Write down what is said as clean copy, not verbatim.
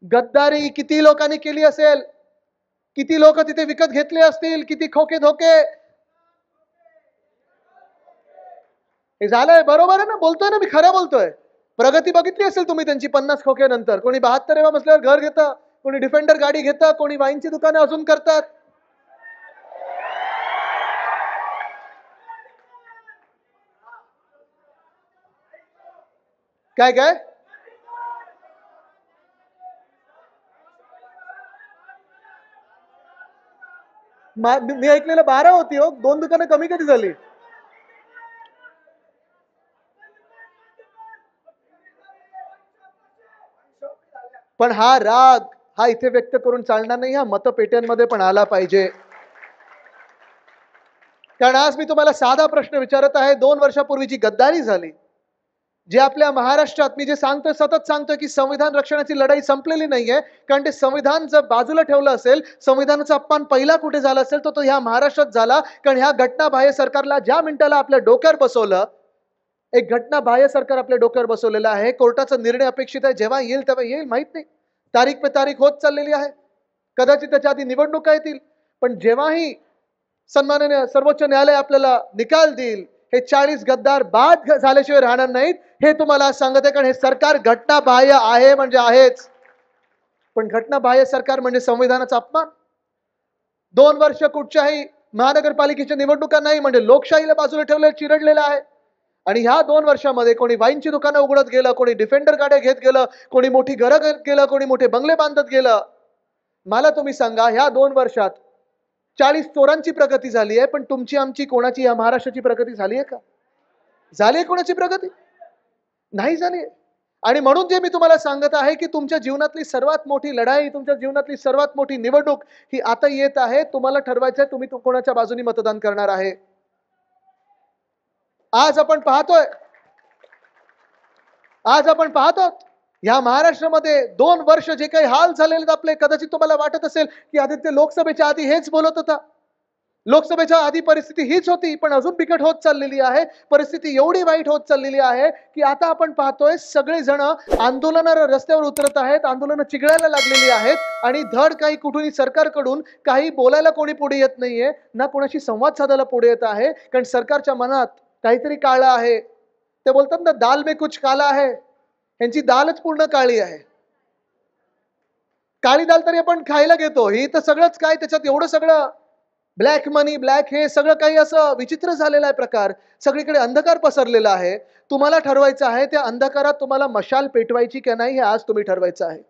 गद्दारी किती लोकांनी केली असेल, किती लोक तिथे विकत घेतले असतील, किती खोके धोके हे झालंय. बरोबर आहे ना, बोलतोय ना मी, खरं बोलतोय. प्रगती बघितली असेल तुम्ही त्यांची 50 खोके नंतर. कोणी 72 मजल्यावर घर घेतं, कोणी डिफेंडर गाडी घेतं, कोणी वाईनची दुकानं अजून करतात. काय काय मी ऐकलेलं 12 होती हो, 2 दुकानं कमी कधी झाली. पण हा राग हा इथे व्यक्त करून चालणार नाही, हा मतपेट्यांमध्ये पण आला पाहिजे. कारण आज मी तुम्हाला साधा प्रश्न विचारत आहे. 2 वर्षापूर्वी जी गद्दारी झाली, जे आपल्या महाराष्ट्रात मी जे सांगतोय, सतत सांगतोय की संविधान रक्षणाची लढाई संपलेली नाहीये. कारण ते संविधान जर बाजूला ठेवलं असेल, संविधानाचा अपमान पहिला कुठे झाला असेल तो ह्या महाराष्ट्रात झाला. कारण ह्या घटनाबाह्य सरकारला ज्या मिनिटाला आपल्या डोक्यावर बसवलं, एक घटनाबाह्य सरकार आपल्या डोक्यावर बसवलेलं आहे. कोर्टाचा निर्णय अपेक्षित आहे, जेव्हा येईल तेव्हा येईल, माहित नाही. तारीख पे तारीख होत चाललेली आहे. कदाचित त्याच्या आधी निवडणुका येतील. पण जेव्हाही सन्माननीय सर्वोच्च न्यायालय आपल्याला निकाल देईल, हे 40 गद्दार बाद झाल्याशिवाय राहणार नाहीत, हे तुम्हाला सांगत आहे. कारण हे सरकार घटनाबाह्य आहे म्हणजे आहेच. पण घटनाबाह्य सरकार म्हणजे संविधानाचा अपमान. 2 वर्ष कुठच्याही महानगरपालिकेच्या निवडणुका नाही म्हणजे लोकशाहीला बाजूला ठेवलं, चिरडलेलं आहे. आणि ह्या 2 वर्षामध्ये कोणी वाईनची दुकानं उघडत गेलं, कोणी डिफेंडर गाड्या घेत गेलं, कोणी मोठी घरं घेत गेलं, कोणी मोठे बंगले बांधत गेलं. मला तुम्ही सांगा, ह्या 2 वर्षात 40 चोरांची प्रगती झाली आहे, पण तुमची आमची कोणाची या महाराष्ट्राची प्रगती झाली आहे का? झाली आहे कोणाची प्रगती? नाही झाली. आणि म्हणून जे मी तुम्हाला सांगत आहे की तुमच्या जीवनातली सर्वात मोठी लढाई, तुमच्या जीवनातली सर्वात मोठी निवडणूक ही आता येत आहे. तुम्हाला ठरवायचं आहे तुम्ही कोणाच्या बाजूने मतदान करणार आहे. आज आपण पाहतो या महाराष्ट्रामध्ये 2 वर्ष जे काही हाल झालेले आपले, कदाचित तुम्हाला वाटत असेल की आदित्य लोकसभेच्या आधी हेच बोलत होता. लोकसभेच्या आधी परिस्थिती हीच होती, पण अजून बिकट होत चाललेली आहे. परिस्थिती एवढी वाईट होत चाललेली आहे की आता आपण पाहतोय सगळे जण आंदोलनाला रस्त्यावर उतरत आहेत, आंदोलन चिघळायला लागलेली आहेत आणि धड काही कुठूनही सरकारकडून काही बोलायला कोणी पुढे येत नाहीये, ना कोणाशी संवाद साधायला पुढे येत आहे. कारण सरकारच्या मनात काहीतरी काळं आहे. ते बोलतात ना, दाल में कुछ काला है. यांची दालच पूर्ण काळी आहे. काळी दाल तरी आपण खायला घेतो, ही तर सगळंच काय त्याच्यात एवढं सगळं ब्लॅक मनी, ब्लॅक हे सगळं काही असं विचित्र झालेला आहे प्रकार. सगळीकडे अंधकार पसरलेला आहे. तुम्हाला ठरवायचं आहे त्या अंधकारात तुम्हाला मशाल पेटवायची की नाही, हे आज तुम्ही ठरवायचं आहे.